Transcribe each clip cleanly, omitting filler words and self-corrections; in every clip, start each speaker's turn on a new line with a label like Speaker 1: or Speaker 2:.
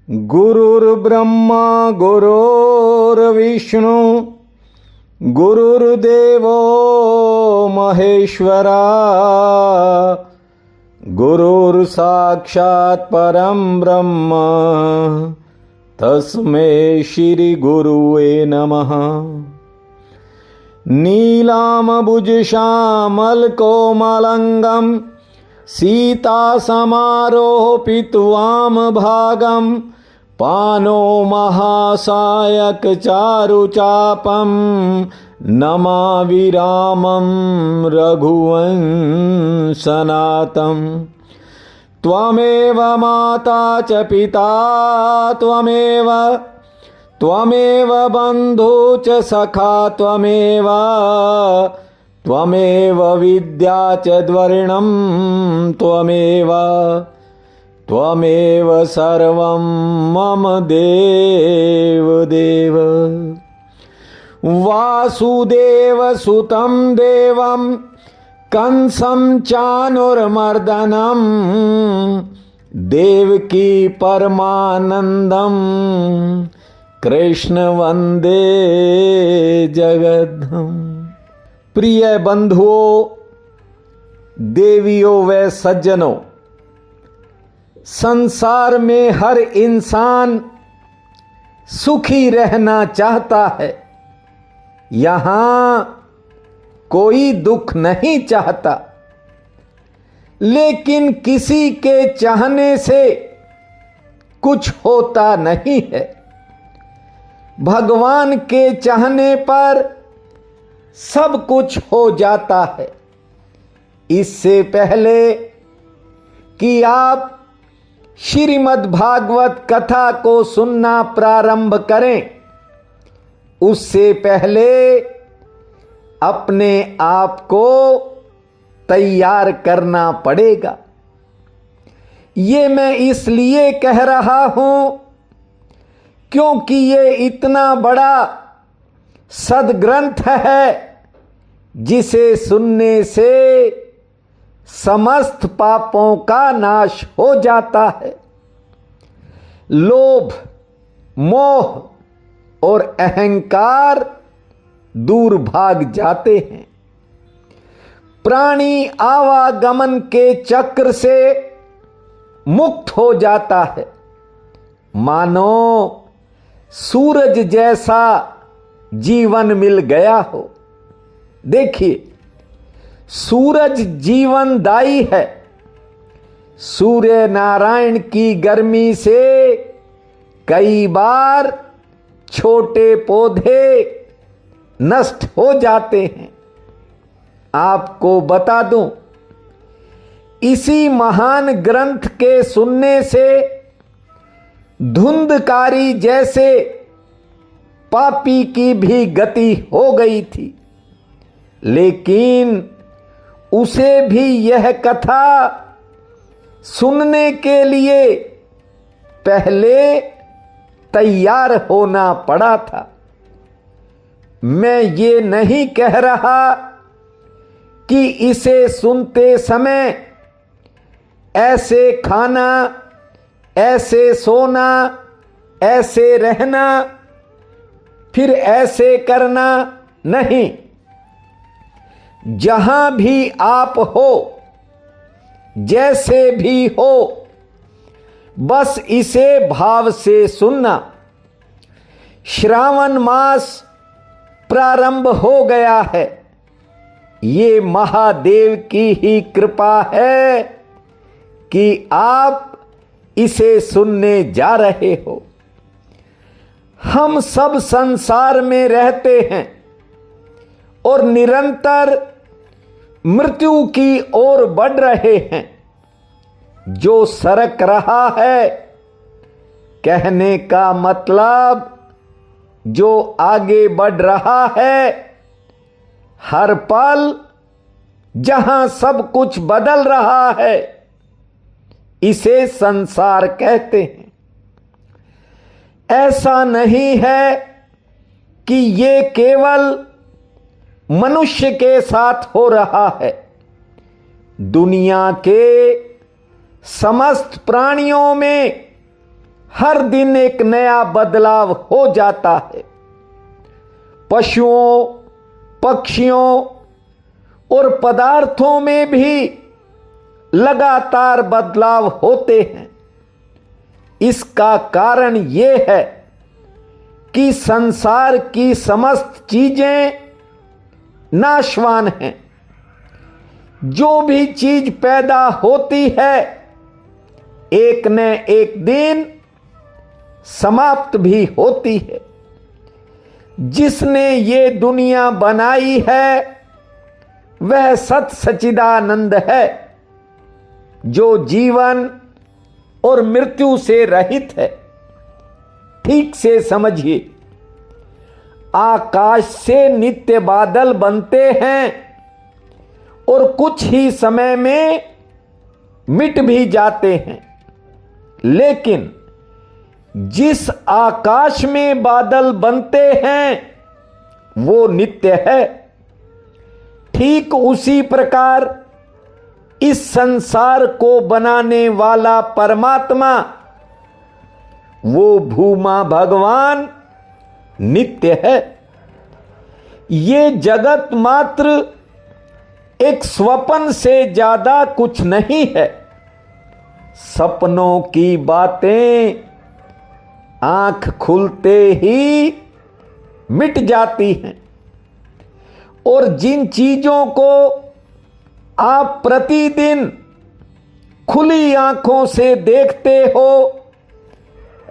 Speaker 1: गुरुर्ब्रह्मा गुरुर्विष्णु गुरुर्देवो महेश्वरा गुरुर्साक्षात् परं ब्रह्म तस्मै श्री गुरुवे नमः। नीलाम्बुजश्यामलकोमलंगं सीतासमारोपितवामभागं पानो महासायकचारुचापं नमामि रामं रघुवंशनाथं। त्वमेव माता च पिता त्वमेव बन्धु च सखा त्वमेव विद्या च द्वरणं त्वमेव सर्वं मम देव। वासुदेवसुतं देवं कंसं चाणूरमर्दनं देवकी परमानंदं कृष्ण वंदे जगद्धाम। प्रिय बंधुओं, देवियों व सज्जनों, संसार में हर इंसान सुखी रहना चाहता है। यहां कोई दुख नहीं चाहता, लेकिन किसी के चाहने से कुछ होता नहीं है। भगवान के चाहने पर सब कुछ हो जाता है। इससे पहले कि आप श्रीमद् भागवत कथा को सुनना प्रारंभ करें, उससे पहले अपने आप को तैयार करना पड़ेगा। ये मैं इसलिए कह रहा हूं क्योंकि ये इतना बड़ा सद्ग्रंथ है जिसे सुनने से समस्त पापों का नाश हो जाता है। लोभ, मोह और अहंकार दूर भाग जाते हैं। प्राणी आवागमन के चक्र से मुक्त हो जाता है। मानो सूरज जैसा जीवन मिल गया हो। देखिए, सूरज जीवनदायी है। सूर्य नारायण की गर्मी से कई बार छोटे पौधे नष्ट हो जाते हैं। आपको बता दूं, इसी महान ग्रंथ के सुनने से धुंधकारी जैसे पापी की भी गति हो गई थी, लेकिन उसे भी यह कथा सुनने के लिए पहले तैयार होना पड़ा था। मैं ये नहीं कह रहा कि इसे सुनते समय ऐसे खाना, ऐसे सोना, ऐसे रहना, फिर ऐसे करना नहीं। जहां भी आप हो, जैसे भी हो, बस इसे भाव से सुनना। श्रावण मास प्रारंभ हो गया है। ये महादेव की ही कृपा है कि आप इसे सुनने जा रहे हो। हम सब संसार में रहते हैं और निरंतर मृत्यु की ओर बढ़ रहे हैं। जो सरक रहा है, कहने का मतलब जो आगे बढ़ रहा है। हर पल जहां सब कुछ बदल रहा है, इसे संसार कहते हैं। ऐसा नहीं है कि ये केवल मनुष्य के साथ हो रहा है। दुनिया के समस्त प्राणियों में हर दिन एक नया बदलाव हो जाता है। पशुओं, पक्षियों और पदार्थों में भी लगातार बदलाव होते हैं। इसका कारण यह है कि संसार की समस्त चीजें नाशवान हैं। जो भी चीज पैदा होती है एक न एक दिन समाप्त भी होती है। जिसने ये दुनिया बनाई है वह सत सच्चिदानंद है, जो जीवन और मृत्यु से रहित है। ठीक से समझिए, आकाश से नित्य बादल बनते हैं और कुछ ही समय में मिट भी जाते हैं, लेकिन जिस आकाश में बादल बनते हैं वो नित्य है। ठीक उसी प्रकार इस संसार को बनाने वाला परमात्मा, वो भूमा भगवान नित्य है। ये जगत मात्र एक स्वप्न से ज्यादा कुछ नहीं है। सपनों की बातें आंख खुलते ही मिट जाती हैं, और जिन चीजों को आप प्रतिदिन खुली आंखों से देखते हो,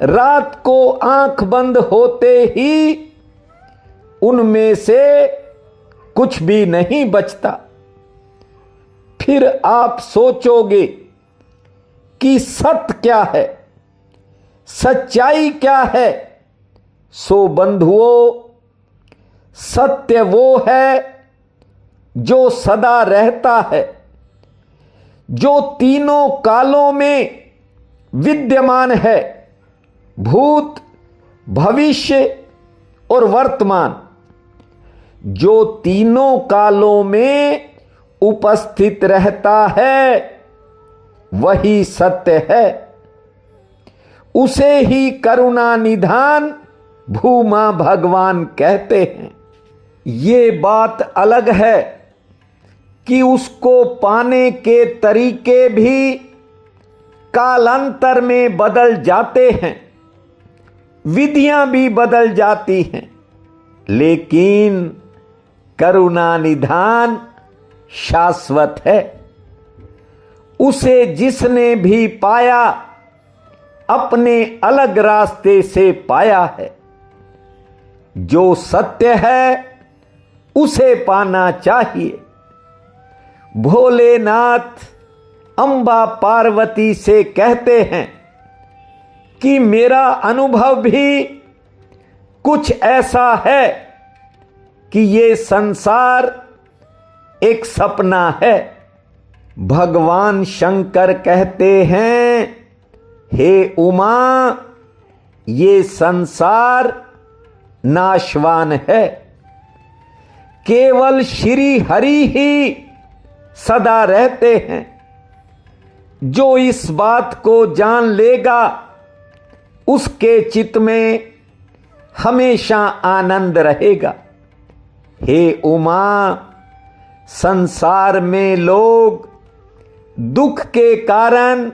Speaker 1: रात को आंख बंद होते ही उनमें से कुछ भी नहीं बचता। फिर आप सोचोगे कि सत्य क्या है, सच्चाई क्या है। सो बंधुओं, सत्य वो है जो सदा रहता है, जो तीनों कालों में विद्यमान है, भूत, भविष्य और वर्तमान। जो तीनों कालों में उपस्थित रहता है वही सत्य है। उसे ही करुणा निधान भूमा भगवान कहते हैं। ये बात अलग है कि उसको पाने के तरीके भी कालांतर में बदल जाते हैं, विधियां भी बदल जाती हैं, लेकिन करुणा निधान शाश्वत है। उसे जिसने भी पाया अपने अलग रास्ते से पाया है। जो सत्य है उसे पाना चाहिए। भोलेनाथ अंबा पार्वती से कहते हैं कि मेरा अनुभव भी कुछ ऐसा है कि ये संसार एक सपना है। भगवान शंकर कहते हैं, हे उमा, ये संसार नाशवान है। केवल श्री हरि ही सदा रहते हैं। जो इस बात को जान लेगा उसके चित्त में हमेशा आनंद रहेगा। हे उमा, संसार में लोग दुख के कारण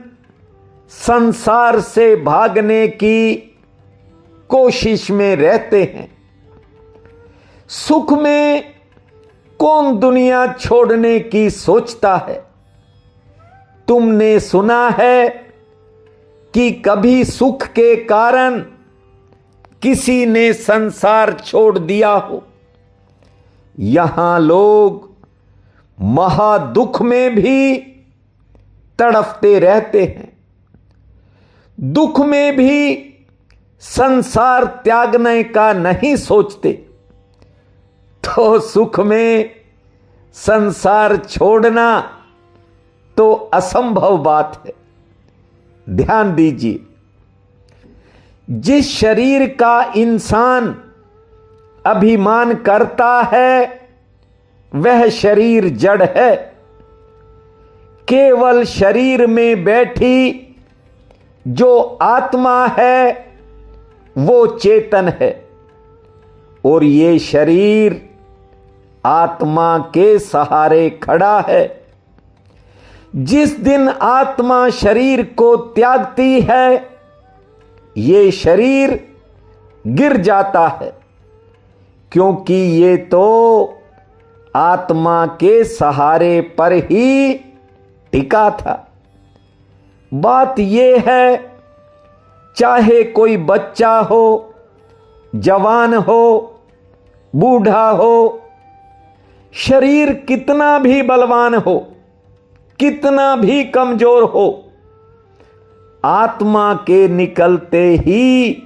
Speaker 1: संसार से भागने की कोशिश में रहते हैं। सुख में कौन दुनिया छोड़ने की सोचता है? तुमने सुना है कि कभी सुख के कारण किसी ने संसार छोड़ दिया हो? यहां लोग महादुख में भी तड़पते रहते हैं। दुख में भी संसार त्यागने का नहीं सोचते, तो सुख में संसार छोड़ना तो असंभव बात है। ध्यान दीजिए, जिस शरीर का इंसान अभिमान करता है वह शरीर जड़ है। केवल शरीर में बैठी जो आत्मा है वो चेतन है और ये शरीर आत्मा के सहारे खड़ा है। जिस दिन आत्मा शरीर को त्यागती है, ये शरीर गिर जाता है, क्योंकि ये तो आत्मा के सहारे पर ही टिका था। बात ये है, चाहे कोई बच्चा हो, जवान हो, बूढ़ा हो, शरीर कितना भी बलवान हो, कितना भी कमजोर हो, आत्मा के निकलते ही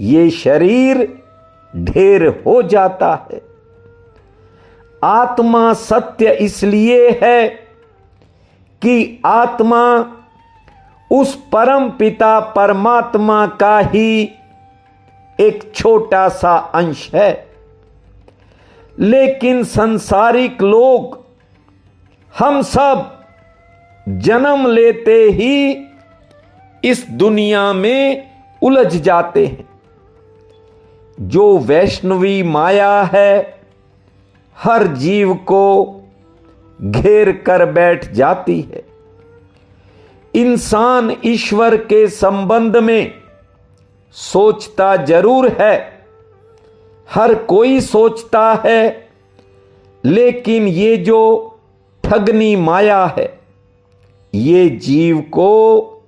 Speaker 1: ये शरीर ढेर हो जाता है। आत्मा सत्य इसलिए है कि आत्मा उस परम पिता परमात्मा का ही एक छोटा सा अंश है। लेकिन सांसारिक लोग, हम सब जन्म लेते ही इस दुनिया में उलझ जाते हैं। जो वैष्णवी माया है, हर जीव को घेर कर बैठ जाती है। इंसान ईश्वर के संबंध में सोचता जरूर है, हर कोई सोचता है, लेकिन ये जो ठगनी माया है, ये जीव को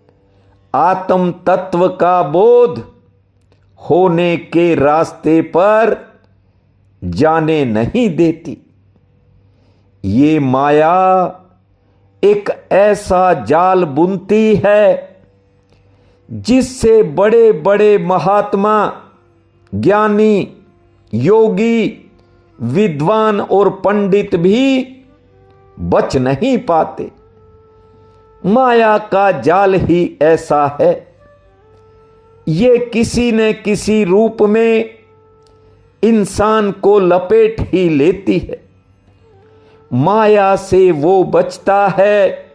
Speaker 1: आत्म तत्व का बोध होने के रास्ते पर जाने नहीं देती। ये माया एक ऐसा जाल बुनती है जिससे बड़े बड़े महात्मा, ज्ञानी, योगी, विद्वान और पंडित भी बच नहीं पाते। माया का जाल ही ऐसा है, ये किसी न किसी रूप में इंसान को लपेट ही लेती है। माया से वो बचता है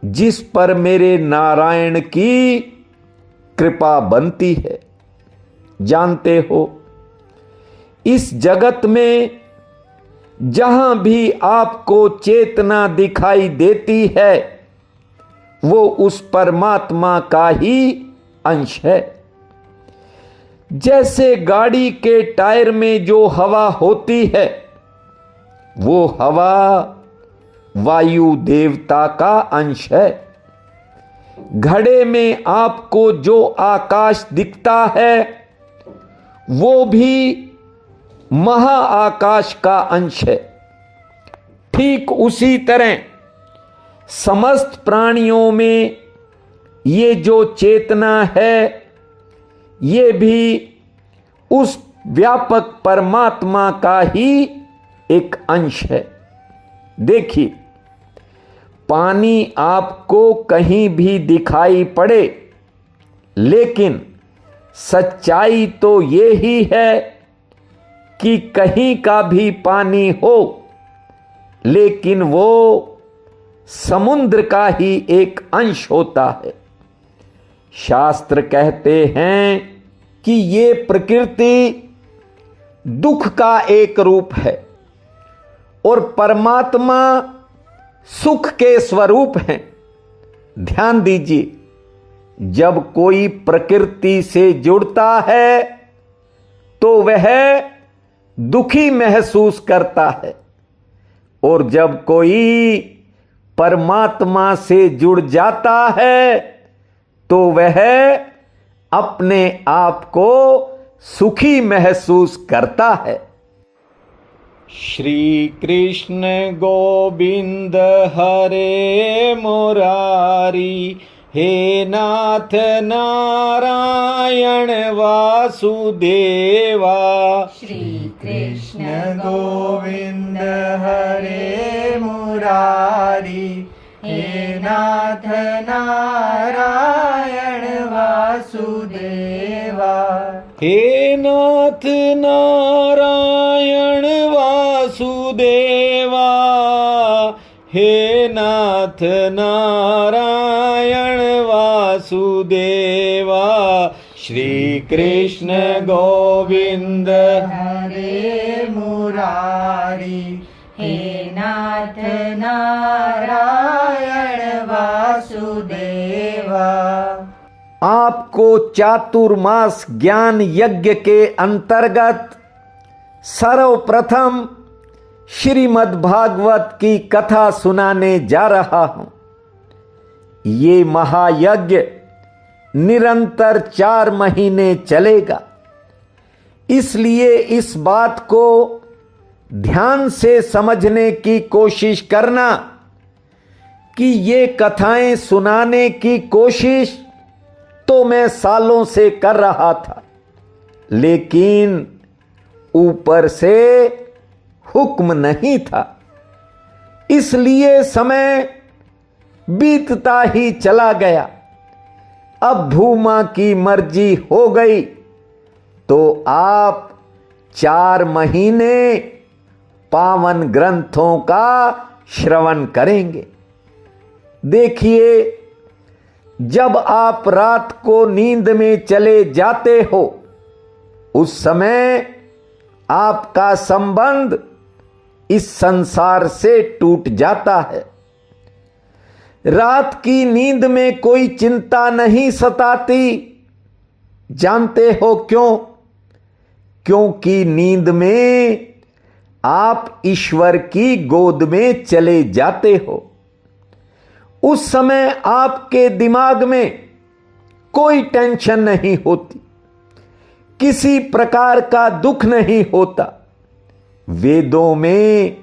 Speaker 1: जिस पर मेरे नारायण की कृपा बनती है। जानते हो, इस जगत में जहां भी आपको चेतना दिखाई देती है, वो उस परमात्मा का ही अंश है। जैसे गाड़ी के टायर में जो हवा होती है, वो हवा वायु देवता का अंश है। घड़े में आपको जो आकाश दिखता है, वो भी महाआकाश का अंश है। ठीक उसी तरह समस्त प्राणियों में ये जो चेतना है, ये भी उस व्यापक परमात्मा का ही एक अंश है। देखिए, पानी आपको कहीं भी दिखाई पड़े, लेकिन सच्चाई तो ये ही है कि कहीं का भी पानी हो, लेकिन वो समुद्र का ही एक अंश होता है। शास्त्र कहते हैं कि ये प्रकृति दुख का एक रूप है और परमात्मा सुख के स्वरूप हैं। ध्यान दीजिए, जब कोई प्रकृति से जुड़ता है तो वह दुखी महसूस करता है, और जब कोई परमात्मा से जुड़ जाता है तो वह अपने आप को सुखी महसूस करता है। श्री कृष्ण गोविंद हरे मुरारी, हे नाथ नारायण वासुदेवा।
Speaker 2: श्री कृष्ण गोविंद हरे मुरारी, हे नाथ नारायण वासुदेवा।
Speaker 1: हे नाथ नारायण वासुदेवा, हे नाथ नारायण वासुदेवा। श्री कृष्ण गोविंद
Speaker 2: हरे मुरारी, हे नाथ नारायण वासुदेवा।
Speaker 1: आपको चातुर्मास ज्ञान यज्ञ के अंतर्गत सर्वप्रथम श्रीमद् भागवत की कथा सुनाने जा रहा हूं। ये महायज्ञ निरंतर 4 महीने चलेगा, इसलिए इस बात को ध्यान से समझने की कोशिश करना कि ये कथाएं सुनाने की कोशिश तो मैं सालों से कर रहा था, लेकिन ऊपर से हुक्म नहीं था, इसलिए समय बीतता ही चला गया। अब भूमा की मर्जी हो गई तो आप 4 महीने पावन ग्रंथों का श्रवण करेंगे। देखिए, जब आप रात को नींद में चले जाते हो, उस समय आपका संबंध इस संसार से टूट जाता है। रात की नींद में कोई चिंता नहीं सताती। जानते हो क्यों? क्योंकि नींद में आप ईश्वर की गोद में चले जाते हो। उस समय आपके दिमाग में कोई टेंशन नहीं होती, किसी प्रकार का दुख नहीं होता। वेदों में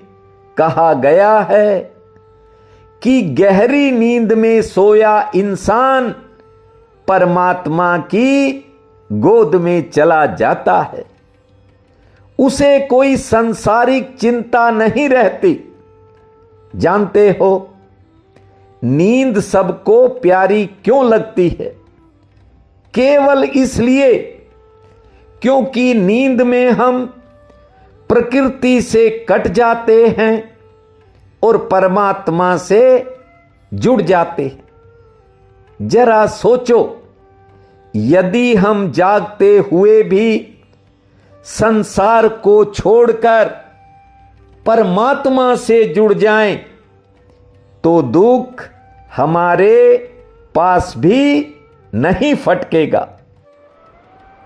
Speaker 1: कहा गया है कि गहरी नींद में सोया इंसान परमात्मा की गोद में चला जाता है। उसे कोई सांसारिक चिंता नहीं रहती। जानते हो, नींद सबको प्यारी क्यों लगती है? केवल इसलिए क्योंकि नींद में हम प्रकृति से कट जाते हैं और परमात्मा से जुड़ जाते हैं। जरा सोचो, यदि हम जागते हुए भी संसार को छोड़कर परमात्मा से जुड़ जाएं, तो दुख हमारे पास भी नहीं फटकेगा।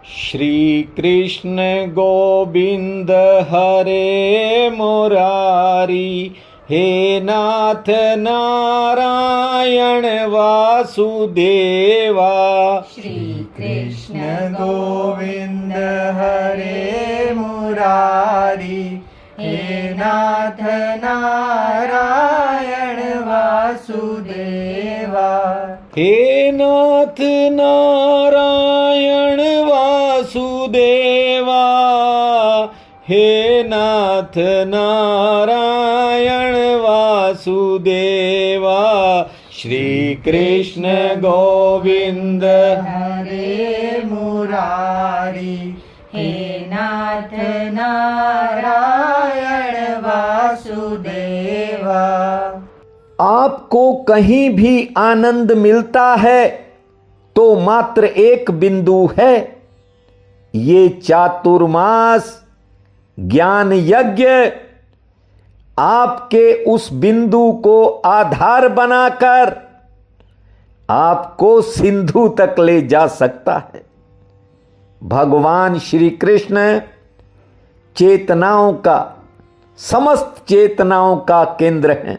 Speaker 1: श्री कृष्ण गोविंद हरे मुरारी, हे नाथ नारायण वासुदेवा।
Speaker 2: श्री कृष्ण गोविंद हरे मुरारी, हे नाथ नारायण वासुदेवा।
Speaker 1: हे नाथ नारायण वासुदेवा, हे नाथ नारायण वासुदेवा। श्री कृष्ण गोविंद
Speaker 2: हरे मुरारी, हे नाथ नारायण वासुदेवा।
Speaker 1: आपको कहीं भी आनंद मिलता है तो मात्र एक बिंदु है। ये चातुर्मास ज्ञान यज्ञ आपके उस बिंदु को आधार बनाकर आपको सिंधु तक ले जा सकता है। भगवान श्री कृष्ण चेतनाओं का, समस्त चेतनाओं का केंद्र हैं।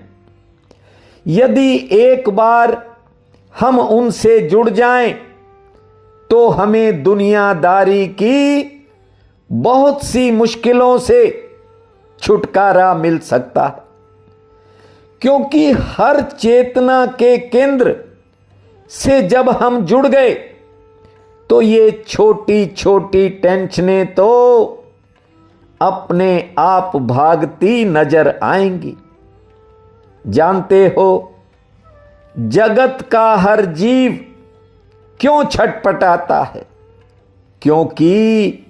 Speaker 1: यदि एक बार हम उनसे जुड़ जाएं तो हमें दुनियादारी की बहुत सी मुश्किलों से छुटकारा मिल सकता है, क्योंकि हर चेतना के केंद्र से जब हम जुड़ गए तो ये छोटी छोटी टेंशनें तो अपने आप भागती नजर आएंगी। जानते हो, जगत का हर जीव क्यों छटपटाता है? क्योंकि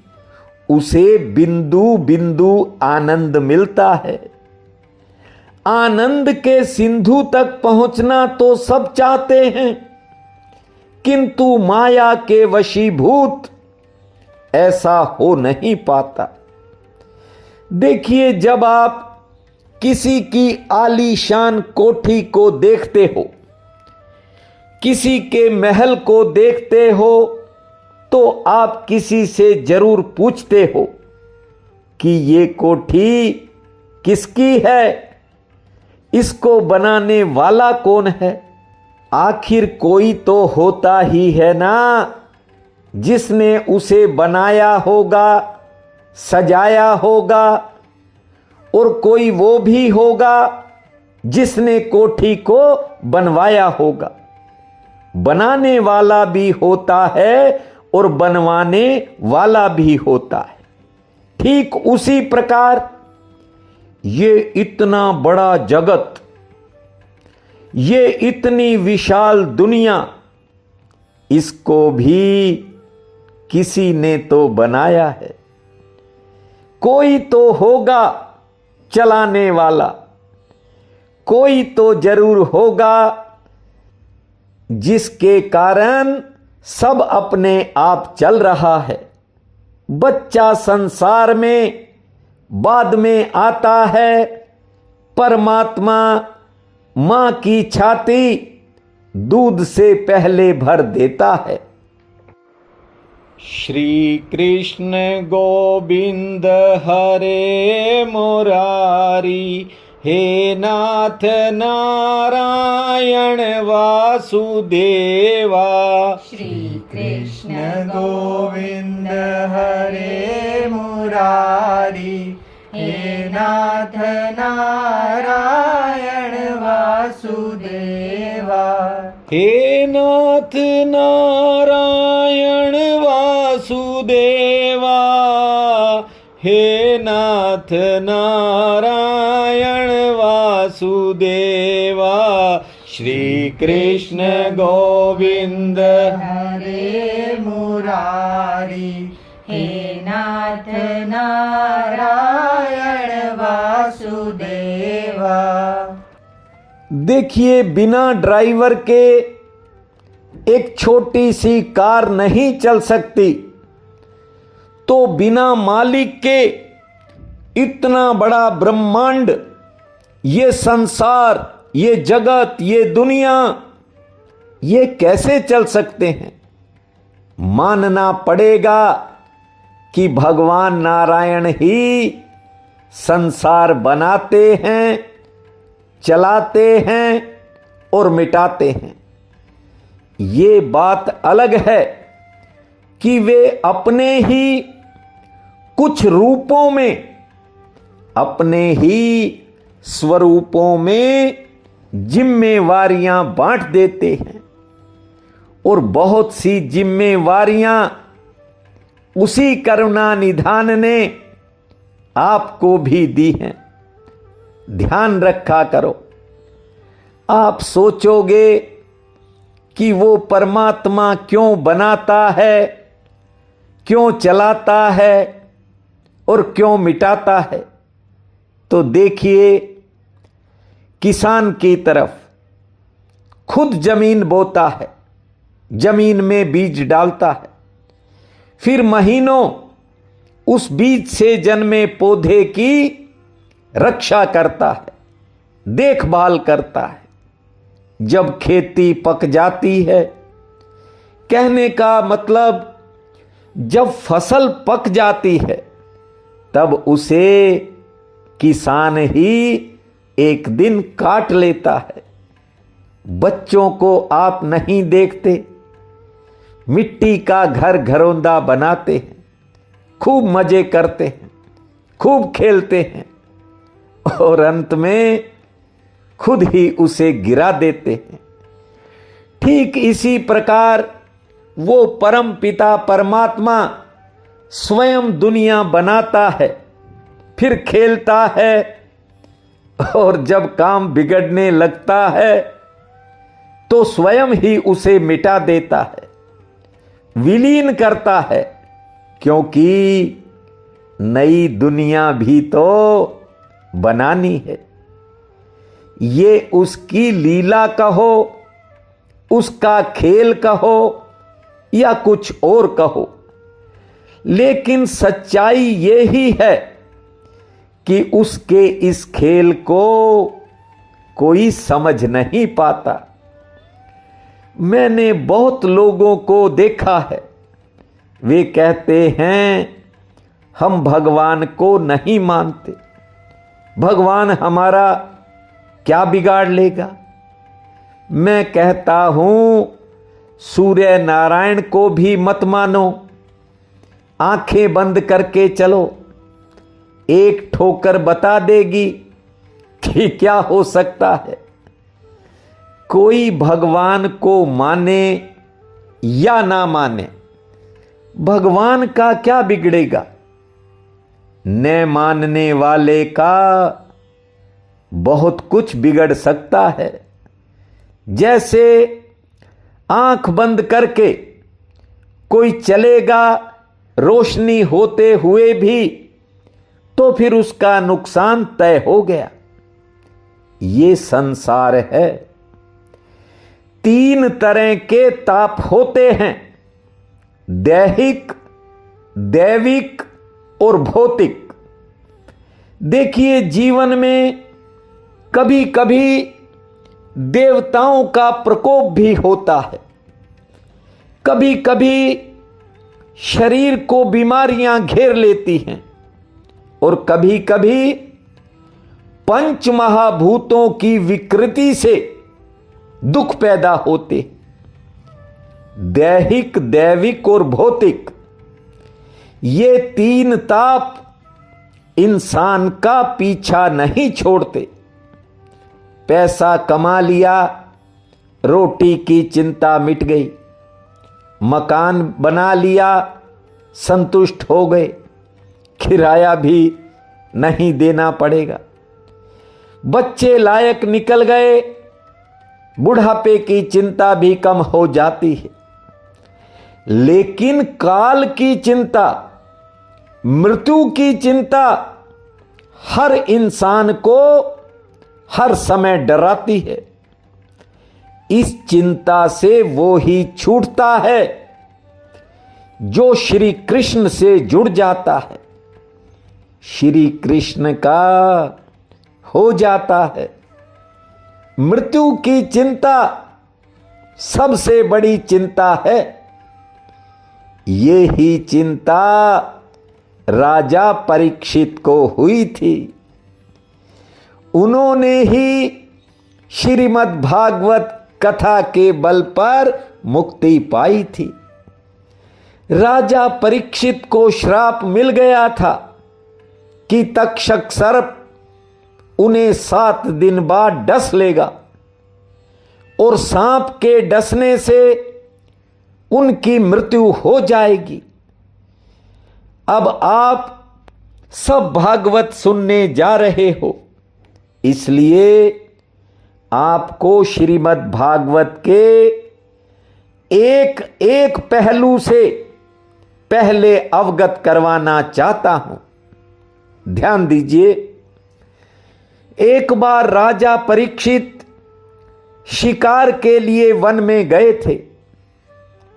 Speaker 1: उसे बिंदु बिंदु आनंद मिलता है। आनंद के सिंधु तक पहुंचना तो सब चाहते हैं, किंतु माया के वशीभूत ऐसा हो नहीं पाता। देखिए, जब आप किसी की आलीशान कोठी को देखते हो, किसी के महल को देखते हो, तो आप किसी से जरूर पूछते हो कि ये कोठी किसकी है, इसको बनाने वाला कौन है। आखिर कोई तो होता ही है ना जिसने उसे बनाया होगा, सजाया होगा, और कोई वो भी होगा जिसने कोठी को बनवाया होगा। बनाने वाला भी होता है और बनवाने वाला भी होता है। ठीक उसी प्रकार ये इतना बड़ा जगत, ये इतनी विशाल दुनिया, इसको भी किसी ने तो बनाया है। कोई तो होगा चलाने वाला, कोई तो जरूर होगा जिसके कारण सब अपने आप चल रहा है। बच्चा संसार में बाद में आता है, परमात्मा मां की छाती दूध से पहले भर देता है।
Speaker 3: श्री कृष्ण गोविंद हरे मुरारी, हे नाथ नारायण वासुदेवा।
Speaker 2: श्री कृष्ण गोविंद हरे मुरारी, हे नाथ नारायण वासुदेवा।
Speaker 3: हे नाथ नारायण वासुदेवा, हे नाथ नारायण वासुदेवा। श्री कृष्ण गोविंद
Speaker 2: हरे मुरारी, हे नाथ नारायण वासुदेवा।
Speaker 1: देखिए, बिना ड्राइवर के एक छोटी सी कार नहीं चल सकती, तो बिना मालिक के इतना बड़ा ब्रह्मांड, ये संसार, ये जगत, ये दुनिया, ये कैसे चल सकते हैं। मानना पड़ेगा कि भगवान नारायण ही संसार बनाते हैं, चलाते हैं और मिटाते हैं। ये बात अलग है कि वे अपने ही कुछ रूपों में, अपने ही स्वरूपों में जिम्मेवारियां बांट देते हैं, और बहुत सी जिम्मेवारियां उसी करुणा निधान ने आपको भी दी हैं। ध्यान रखा करो। आप सोचोगे कि वो परमात्मा क्यों बनाता है, क्यों चलाता है और क्यों मिटाता है, तो देखिए, किसान की तरफ खुद जमीन बोता है, जमीन में बीज डालता है, फिर महीनों उस बीज से जन्मे पौधे की रक्षा करता है, देखभाल करता है। जब खेती पक जाती है, कहने का मतलब जब फसल पक जाती है, तब उसे किसान ही एक दिन काट लेता है। बच्चों को आप नहीं देखते, मिट्टी का घर घरौंदा बनाते हैं, खूब मजे करते हैं, खूब खेलते हैं, और अंत में खुद ही उसे गिरा देते हैं। ठीक इसी प्रकार वो परम पिता परमात्मा स्वयं दुनिया बनाता है, फिर खेलता है, और जब काम बिगड़ने लगता है तो स्वयं ही उसे मिटा देता है, विलीन करता है, क्योंकि नई दुनिया भी तो बनानी है। ये उसकी लीला कहो उसका खेल कहो या कुछ और कहो, लेकिन सच्चाई ये ही है कि उसके इस खेल को कोई समझ नहीं पाता। मैंने बहुत लोगों को देखा है, वे कहते हैं हम भगवान को नहीं मानते, भगवान हमारा क्या बिगाड़ लेगा। मैं कहता हूं सूर्य नारायण को भी मत मानो, आंखें बंद करके चलो, एक ठोकर बता देगी कि क्या हो सकता है। कोई भगवान को माने या ना माने, भगवान का क्या बिगड़ेगा। न मानने वाले का बहुत कुछ बिगड़ सकता है। जैसे आंख बंद करके कोई चलेगा रोशनी होते हुए भी, तो फिर उसका नुकसान तय हो गया। ये संसार है। 3 तरह के ताप होते हैं, दैहिक, दैविक और भौतिक। देखिए, जीवन में कभी कभी देवताओं का प्रकोप भी होता है, कभी कभी शरीर को बीमारियां घेर लेती हैं, और कभी कभी पंच महाभूतों की विकृति से दुख पैदा होते। दैहिक, दैविक और भौतिक, ये 3 ताप इंसान का पीछा नहीं छोड़ते। पैसा कमा लिया, रोटी की चिंता मिट गई, मकान बना लिया, संतुष्ट हो गए, किराया भी नहीं देना पड़ेगा। बच्चे लायक निकल गए, बुढ़ापे की चिंता भी कम हो जाती है। लेकिन काल की चिंता, मृत्यु की चिंता हर इंसान को हर समय डराती है। इस चिंता से वो ही छूटता है जो श्री कृष्ण से जुड़ जाता है, श्री कृष्ण का हो जाता है। मृत्यु की चिंता सबसे बड़ी चिंता है। ये ही चिंता राजा परीक्षित को हुई थी। उन्होंने ही श्रीमद् भागवत कथा के बल पर मुक्ति पाई थी। राजा परीक्षित को श्राप मिल गया था कि तक्षक सर्प उन्हें 7 दिन बाद डस लेगा, और सांप के डसने से उनकी मृत्यु हो जाएगी। अब आप सब भागवत सुनने जा रहे हो, इसलिए आपको श्रीमद् भागवत के एक एक पहलू से पहले अवगत करवाना चाहता हूं। ध्यान दीजिए। एक बार राजा परीक्षित शिकार के लिए वन में गए थे।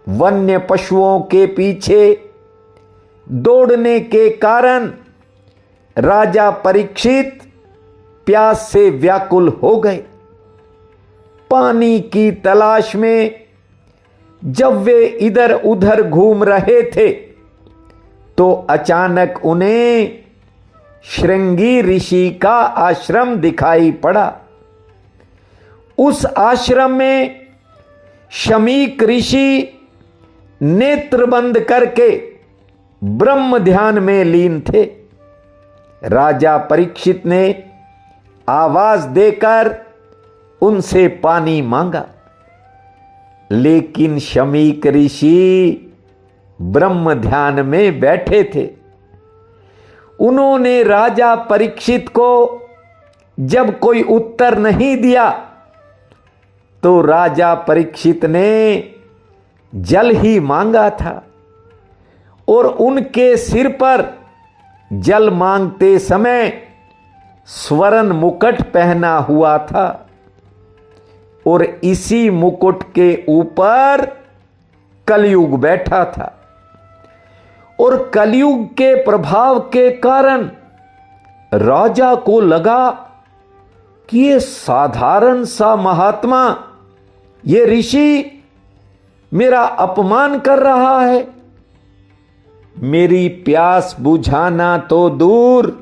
Speaker 1: वन्य पशुओं के पीछे दौड़ने के कारण राजा परीक्षित प्यास से व्याकुल हो गए। पानी की तलाश में जब वे इधर उधर घूम रहे थे, तो अचानक उन्हें श्रृंगी ऋषि का आश्रम दिखाई पड़ा। उस आश्रम में शमीक ऋषि नेत्र बंद करके ब्रह्म ध्यान में लीन थे। राजा परीक्षित ने आवाज देकर उनसे पानी मांगा, लेकिन शमीक ऋषि ब्रह्म ध्यान में बैठे थे। उन्होंने राजा परीक्षित को जब कोई उत्तर नहीं दिया, तो राजा परीक्षित ने जल ही मांगा था, और उनके सिर पर जल मांगते समय स्वर्ण मुकुट पहना हुआ था। और इसी मुकुट के ऊपर कलयुग बैठा था। और कलयुग के प्रभाव के कारण राजा को लगा कि ये साधारण सा महात्मा, ये ऋषि मेरा अपमान कर रहा है। मेरी प्यास बुझाना तो दूर,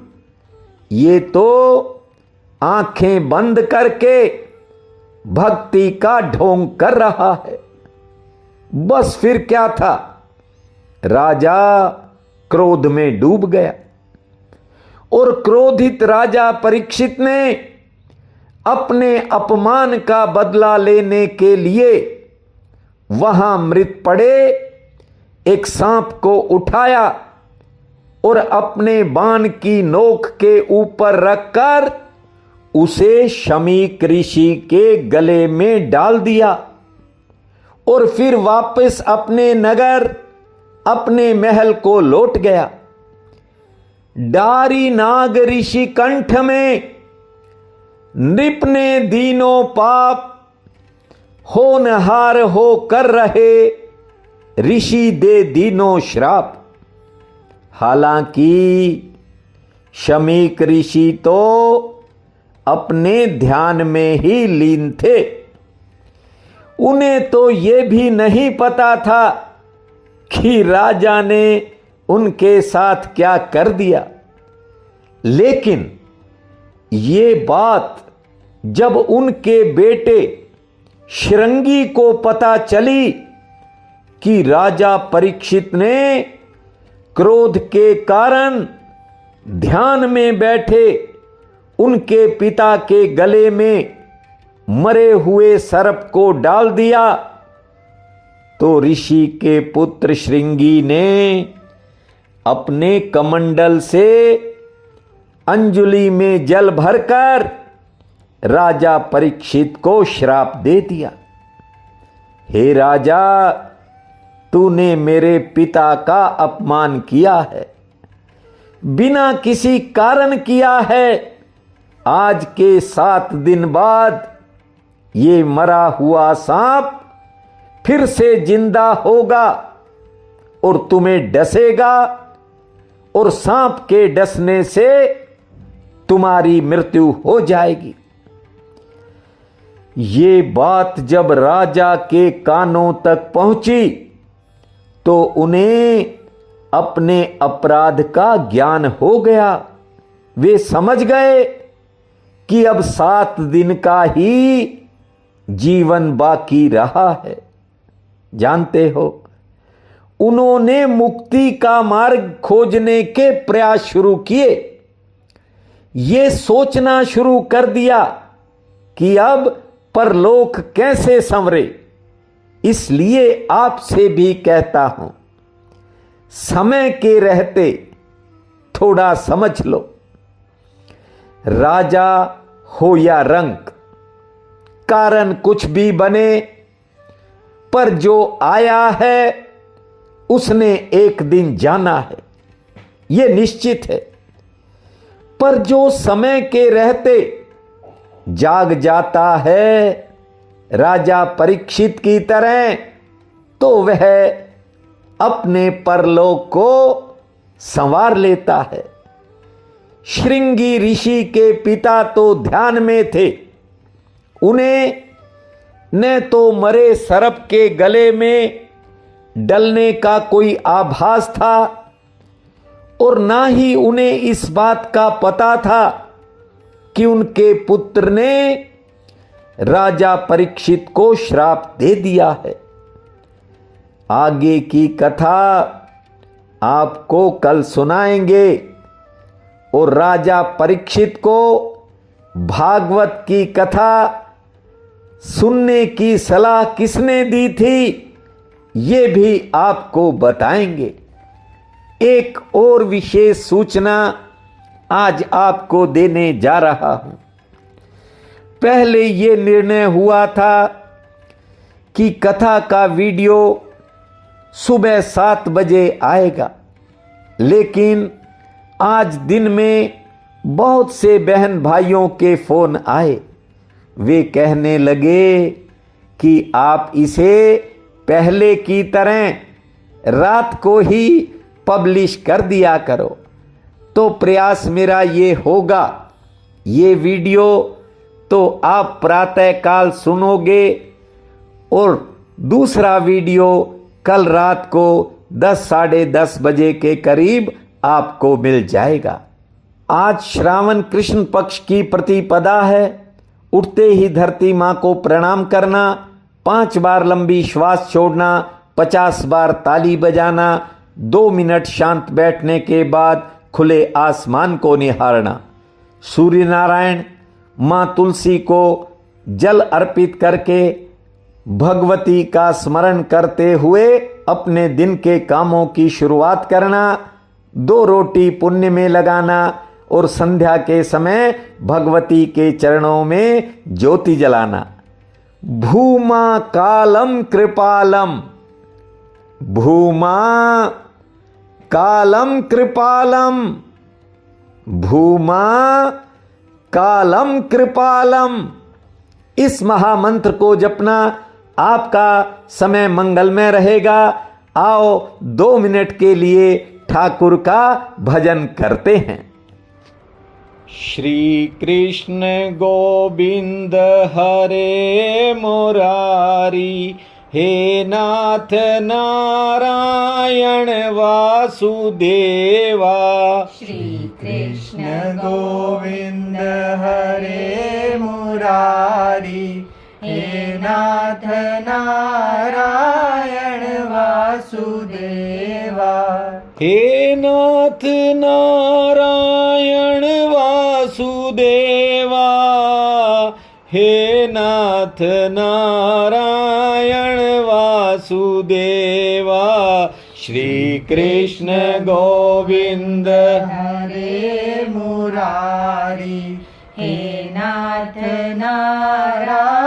Speaker 1: ये तो आंखें बंद करके भक्ति का ढोंग कर रहा है। बस फिर क्या था, राजा क्रोध में डूब गया। और क्रोधित राजा परीक्षित ने अपने अपमान का बदला लेने के लिए वहां मृत पड़े एक सांप को उठाया और अपने बाण की नोक के ऊपर रखकर उसे शमीक ऋषि के गले में डाल दिया। और फिर वापस अपने नगर, अपने महल को लौट गया। डारी नाग ऋषि कंठ में नृप ने दीनों पाप, होनहार हो कर रहे ऋषि दे दीनों श्राप। हालांकि शमीक ऋषि तो अपने ध्यान में ही लीन थे, उन्हें तो यह भी नहीं पता था कि राजा ने उनके साथ क्या कर दिया। लेकिन ये बात जब उनके बेटे श्रृंगी को पता चली कि राजा परीक्षित ने क्रोध के कारण ध्यान में बैठे उनके पिता के गले में मरे हुए सर्प को डाल दिया, तो ऋषि के पुत्र श्रृंगी ने अपने कमंडल से अंजुलि में जल भरकर राजा परीक्षित को श्राप दे दिया। हे राजा, तूने मेरे पिता का अपमान किया है, बिना किसी कारण किया है। आज के 7 दिन बाद ये मरा हुआ सांप फिर से जिंदा होगा और तुम्हें डसेगा, और सांप के डसने से तुम्हारी मृत्यु हो जाएगी। ये बात जब राजा के कानों तक पहुंची तो उन्हें अपने अपराध का ज्ञान हो गया। वे समझ गए कि अब 7 दिन का ही जीवन बाकी रहा है। जानते हो, उन्होंने मुक्ति का मार्ग खोजने के प्रयास शुरू किए। ये सोचना शुरू कर दिया कि अब परलोक कैसे संवरे। इसलिए आपसे भी कहता हूं, समय के रहते थोड़ा समझ लो। राजा हो या रंक, कारण कुछ भी बने, पर जो आया है उसने एक दिन जाना है, यह निश्चित है। पर जो समय के रहते जाग जाता है राजा परीक्षित की तरह, तो वह अपने परलोक को संवार लेता है। श्रृंगी ऋषि के पिता तो ध्यान में थे। उन्हें न तो मरे सर्प के गले में डलने का कोई आभास था, और ना ही उन्हें इस बात का पता था कि उनके पुत्र ने राजा परीक्षित को श्राप दे दिया है। आगे की कथा आपको कल सुनाएंगे। और राजा परीक्षित को भागवत की कथा सुनने की सलाह किसने दी थी, ये भी आपको बताएंगे। एक और विशेष सूचना आज आपको देने जा रहा हूं। पहले ये निर्णय हुआ था कि कथा का वीडियो सुबह 7 बजे आएगा, लेकिन आज दिन में बहुत से बहन भाइयों के फोन आए। वे कहने लगे कि आप इसे पहले की तरह रात को ही पब्लिश कर दिया करो। तो प्रयास मेरा ये होगा, ये वीडियो तो आप प्रातःकाल सुनोगे और दूसरा वीडियो कल रात को 10 साढ़े 10 बजे के करीब आपको मिल जाएगा। आज श्रावण कृष्ण पक्ष की प्रतिपदा है। उठते ही धरती माँ को प्रणाम करना, 5 बार लंबी श्वास छोड़ना, 50 बार ताली बजाना, 2 मिनट शांत बैठने के बाद खुले आसमान को निहारना, सूर्य नारायण माँ तुलसी को जल अर्पित करके भगवती का स्मरण करते हुए अपने दिन के कामों की शुरुआत करना, 2 रोटी पुण्य में लगाना और संध्या के समय भगवती के चरणों में ज्योति जलाना। भूमा कालम कृपालम, भूमा कालम कृपालम, भूमा कालम कृपालम। इस महामंत्र को जपना, आपका समय मंगलमय रहेगा। आओ 2 मिनट के लिए ठाकुर का भजन करते हैं।
Speaker 3: श्री कृष्ण गोविंद हरे मुरारी, हे नाथ नारायण वासुदेवा।
Speaker 2: श्री कृष्ण गोविंद हरे मुरारी, हे नाथ नारायण वासुदेवा।
Speaker 3: हे नाथ नारायण वासुदेवा, हे नाथ नारायण वासुदेवा। श्री कृष्ण गोविंद
Speaker 2: हरे मुरारी, हे नाथ नारायण